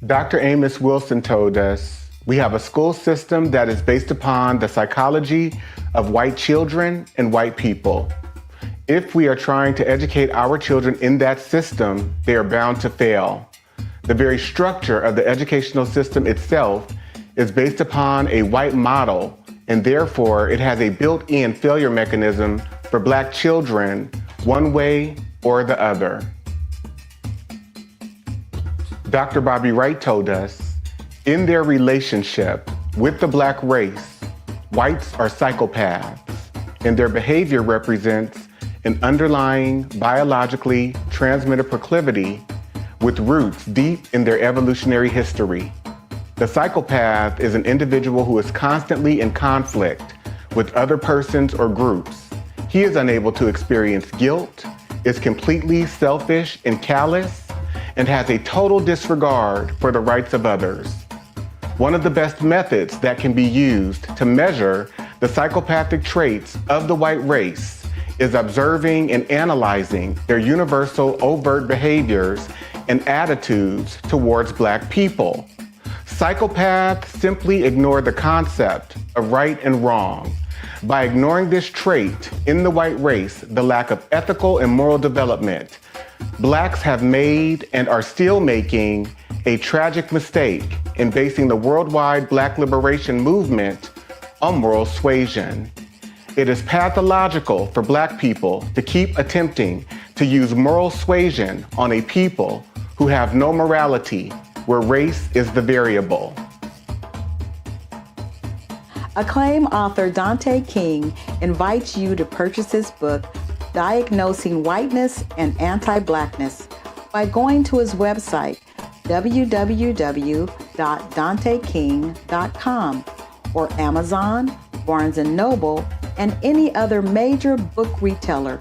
Dr. Amos Wilson told us, we have a school system that is based upon the psychology of white children and white people. If we are trying to educate our children in that system, they are bound to fail. The very structure of the educational system itself is based upon a white model, and therefore it has a built-in failure mechanism for Black children, one way or the other. Dr. Bobby Wright told us, in their relationship with the Black race, whites are psychopaths, and their behavior represents an underlying biologically transmitted proclivity with roots deep in their evolutionary history. The psychopath is an individual who is constantly in conflict with other persons or groups. He is unable to experience guilt, is completely selfish and callous, and has a total disregard for the rights of others. One of the best methods that can be used to measure the psychopathic traits of the white race is observing and analyzing their universal overt behaviors and attitudes towards Black people. Psychopaths simply ignore the concept of right and wrong. By ignoring this trait in the white race, the lack of ethical and moral development, Blacks have made and are still making a tragic mistake in basing the worldwide Black liberation movement on moral suasion. It is pathological for Black people to keep attempting to use moral suasion on a people who have no morality, where race is the variable. Acclaimed author Dante King invites you to purchase his book, Diagnosing Whiteness and Anti-Blackness, by going to his website, www.danteking.com, or Amazon, Barnes & Noble, and any other major book retailer.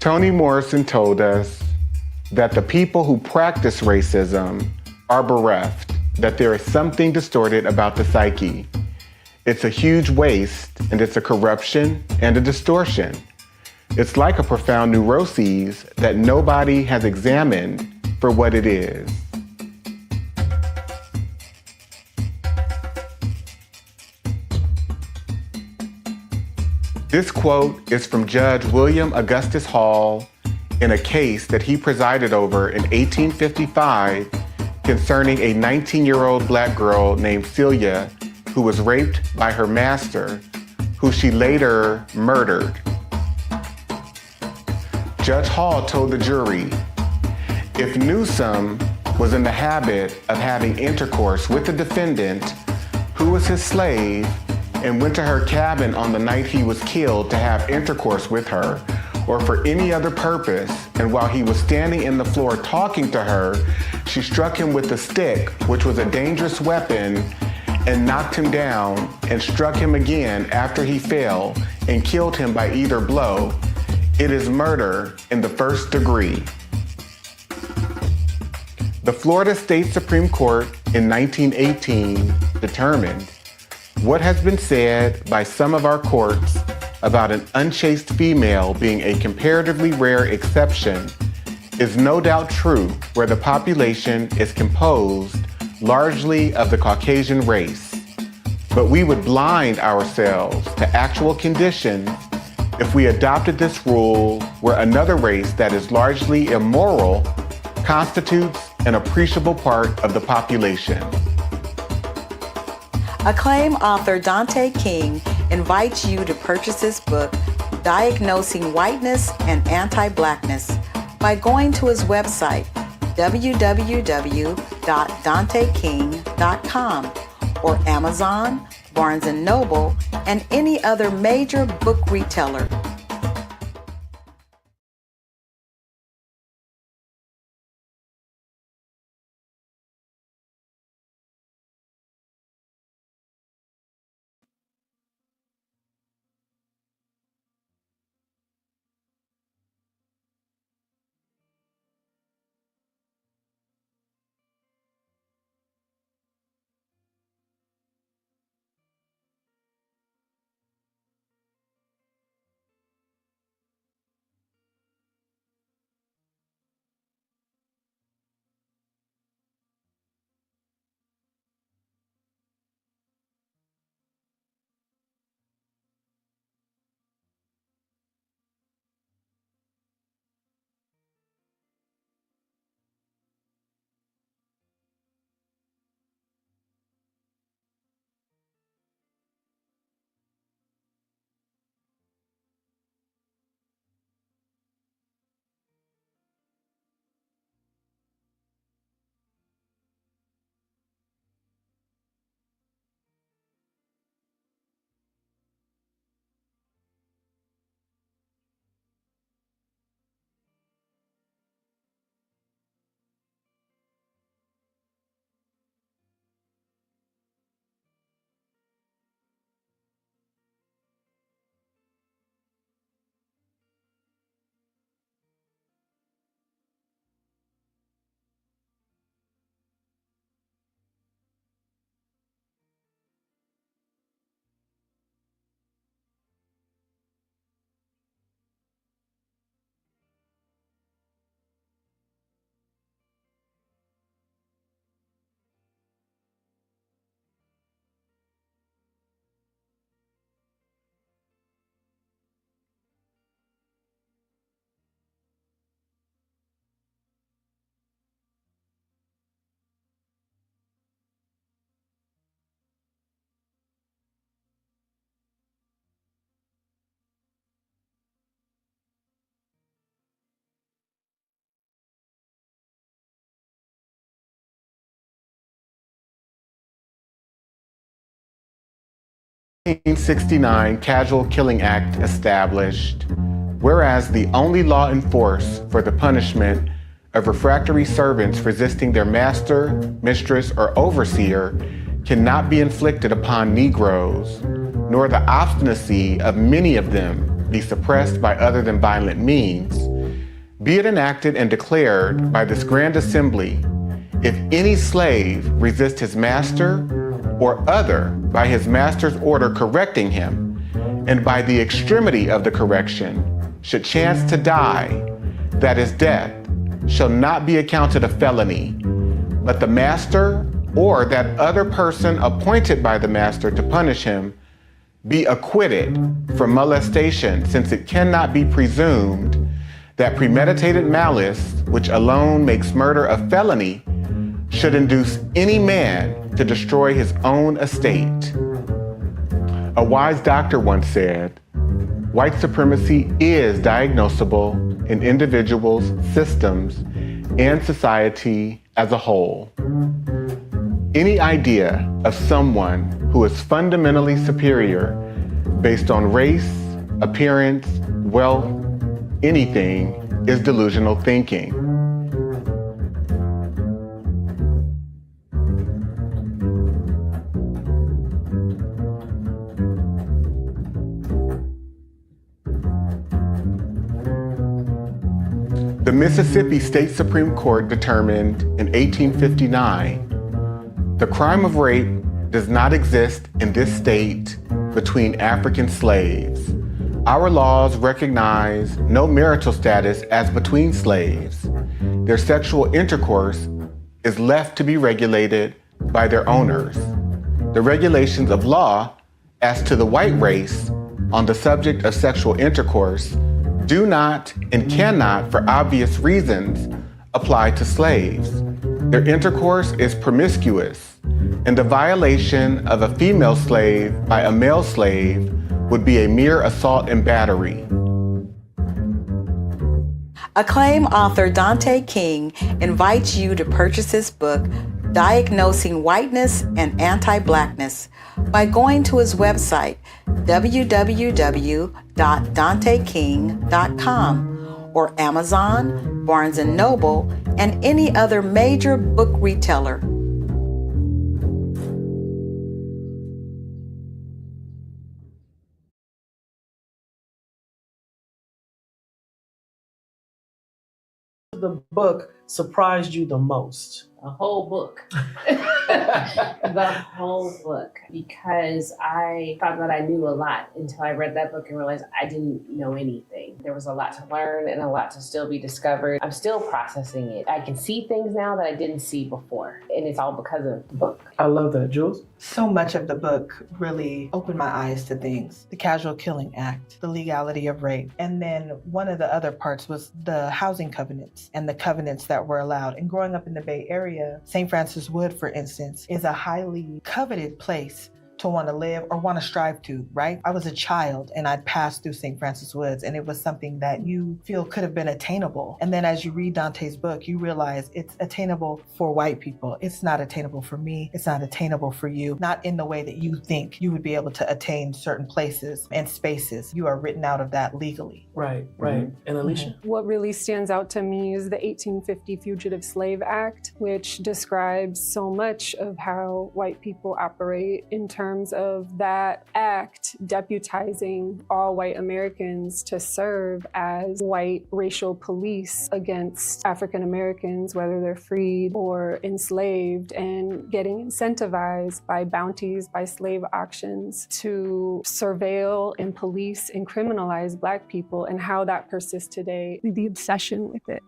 Toni Morrison told us that the people who practice racism are bereft, that there is something distorted about the psyche. It's a huge waste, and it's a corruption and a distortion. It's like a profound neuroses that nobody has examined for what it is. This quote is from Judge William Augustus Hall in a case that he presided over in 1855 concerning a 19-year-old black girl named Celia who was raped by her master, who she later murdered. Judge Hall told the jury, if Newsom was in the habit of having intercourse with the defendant, who was his slave, and went to her cabin on the night he was killed to have intercourse with her, or for any other purpose, and while he was standing in the floor talking to her, she struck him with a stick, which was a dangerous weapon, and knocked him down, and struck him again after he fell, and killed him by either blow, it is murder in the first degree. The Florida State Supreme Court in 1918 determined what has been said by some of our courts about an unchaste female being a comparatively rare exception is no doubt true where the population is composed largely of the Caucasian race. But we would blind ourselves to actual conditions if we adopted this rule where another race that is largely immoral constitutes an appreciable part of the population. Acclaimed author Dante King invites you to purchase his book, Diagnosing Whiteness and Anti-Blackness, by going to his website, www.danteking.com, or Amazon, Barnes & Noble, and any other major book retailer. The 1969 Casual Killing Act established, whereas the only law in force for the punishment of refractory servants resisting their master, mistress, or overseer cannot be inflicted upon Negroes, nor the obstinacy of many of them be suppressed by other than violent means, be it enacted and declared by this grand assembly, if any slave resist his master or other by his master's order correcting him, and by the extremity of the correction should chance to die, that his death shall not be accounted a felony, but the master or that other person appointed by the master to punish him be acquitted from molestation, since it cannot be presumed that premeditated malice, which alone makes murder a felony, should induce any man to destroy his own estate. A wise doctor once said, white supremacy is diagnosable in individuals, systems, and society as a whole. Any idea of someone who is fundamentally superior based on race, appearance, wealth, anything is delusional thinking. The Mississippi State Supreme Court determined in 1859 the crime of rape does not exist in this state between African slaves. Our laws recognize no marital status as between slaves. Their sexual intercourse is left to be regulated by their owners. The regulations of law as to the white race on the subject of sexual intercourse do not and cannot, for obvious reasons, apply to slaves. Their intercourse is promiscuous, and the violation of a female slave by a male slave would be a mere assault and battery. Acclaimed author Dante King invites you to purchase his book, Diagnosing Whiteness and Anti-Blackness, by going to his website, www.danteking.com, or Amazon, Barnes & Noble, and any other major book retailer. The book surprised you the most? A whole book. The whole book. Because I thought that I knew a lot until I read that book and realized I didn't know anything. There was a lot to learn and a lot to still be discovered. I'm still processing it. I can see things now that I didn't see before. And it's all because of the book. I love that. Jules? So much of the book really opened my eyes to things. The Casual Killing Act, the legality of rape. And then one of the other parts was the housing covenants and the covenants that were allowed. And growing up in the Bay Area, St. Francis Wood, for instance, is a highly coveted place to want to live or want to strive to, right? I was a child and I'd passed through St. Francis Woods, and it was something that you feel could have been attainable. And then as you read Dante's book, you realize it's attainable for white people. It's not attainable for me. It's not attainable for you, not in the way that you think you would be able to attain certain places and spaces. You are written out of that legally. Right. And Alicia? What really stands out to me is the 1850 Fugitive Slave Act, which describes so much of how white people operate in terms of that act deputizing all white Americans to serve as white racial police against African Americans, whether they're freed or enslaved, and getting incentivized by bounties, by slave auctions to surveil and police and criminalize Black people, and how that persists today, the obsession with it.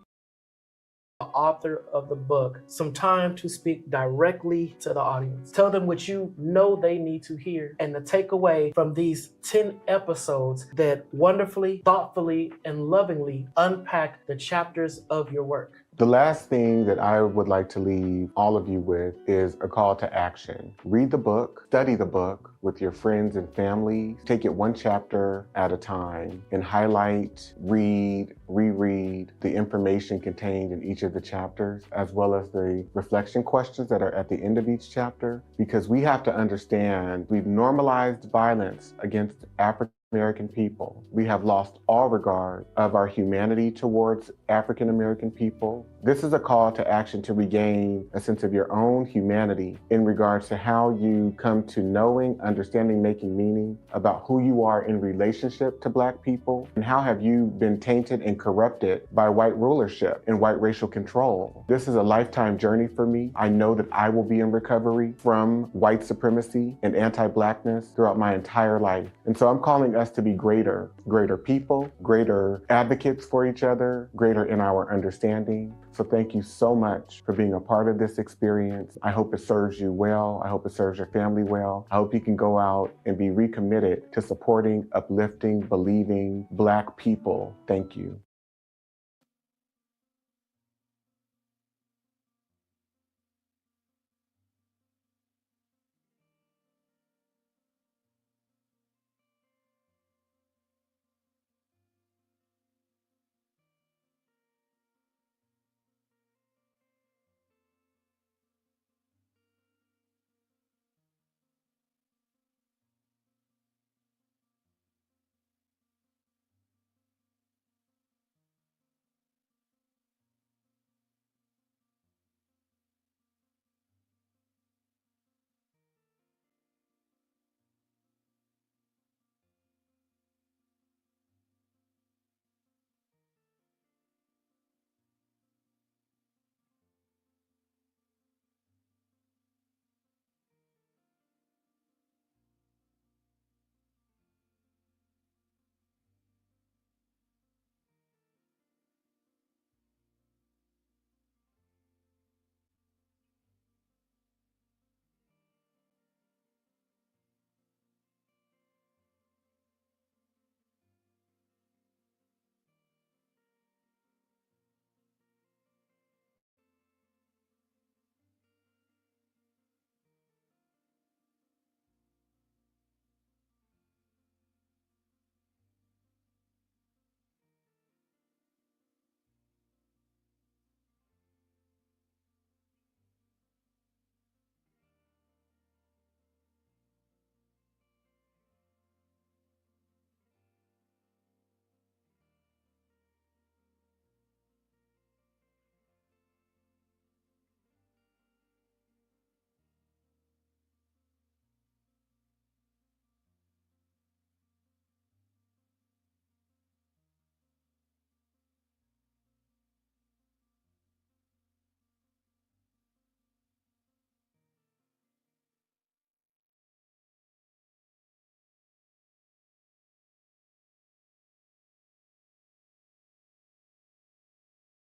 The author of the book, some time to speak directly to the audience. Tell them what you know they need to hear and the takeaway from these 10 episodes that wonderfully, thoughtfully, and lovingly unpack the chapters of your work. The last thing that I would like to leave all of you with is a call to action. Read the book, study the book with your friends and family. Take it one chapter at a time and highlight, read, reread the information contained in each of the chapters, as well as the reflection questions that are at the end of each chapter, because we have to understand we've normalized violence against African American people. We have lost all regard of our humanity towards African American people. This is a call to action to regain a sense of your own humanity in regards to how you come to knowing, understanding, making meaning about who you are in relationship to Black people, and how have you been tainted and corrupted by white rulership and white racial control. This is a lifetime journey for me. I know that I will be in recovery from white supremacy and anti-Blackness throughout my entire life. And so I'm calling us to be greater people, greater advocates for each other, greater in our understanding. So thank you so much for being a part of this experience. I hope it serves you well. I hope it serves your family well. I hope you can go out and be recommitted to supporting, uplifting, believing Black people. Thank you.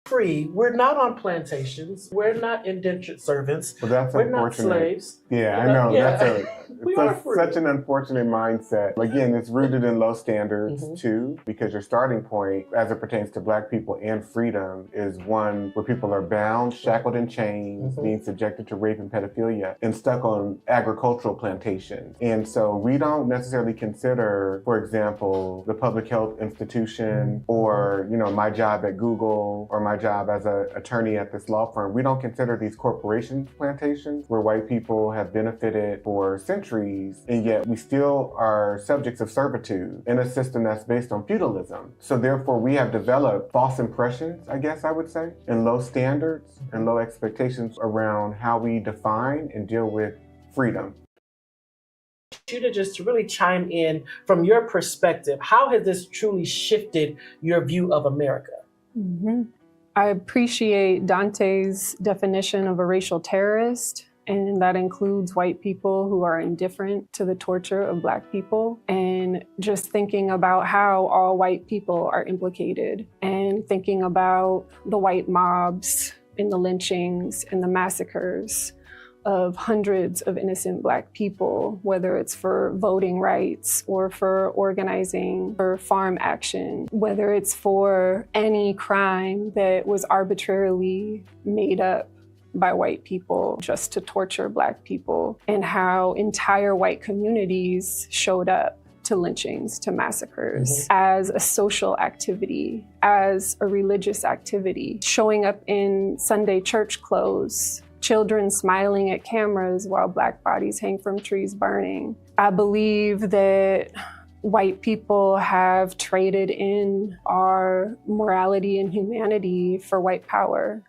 Free. We're not on plantations. We're not indentured servants. Well, that's We're not unfortunate. slaves. Yeah, I know. Yeah. We are That's free. such an unfortunate mindset. Again, it's rooted in low standards too, because your starting point, as it pertains to Black people and freedom, is one where people are bound, shackled in chains, being subjected to rape and pedophilia, and stuck on agricultural plantations. And so we don't necessarily consider, for example, the public health institution or, my job at Google or my job as an attorney at this law firm. We don't consider these corporation plantations where white people have benefited for centuries, and yet we still are subjects of servitude in a system that's based on feudalism. So therefore we have developed false impressions, I guess I would say, and low standards and low expectations around how we define and deal with freedom. You to just really chime in from your perspective. How has this truly shifted your view of America? I appreciate Dante's definition of a racial terrorist, and that includes white people who are indifferent to the torture of Black people, and just thinking about how all white people are implicated, and thinking about the white mobs and the lynchings and the massacres of hundreds of innocent Black people, whether it's for voting rights or for organizing for farm action, whether it's for any crime that was arbitrarily made up by white people just to torture Black people, and how entire white communities showed up to lynchings, to massacres, as a social activity, as a religious activity, showing up in Sunday church clothes, children smiling at cameras while Black bodies hang from trees burning. I believe that white people have traded in our morality and humanity for white power.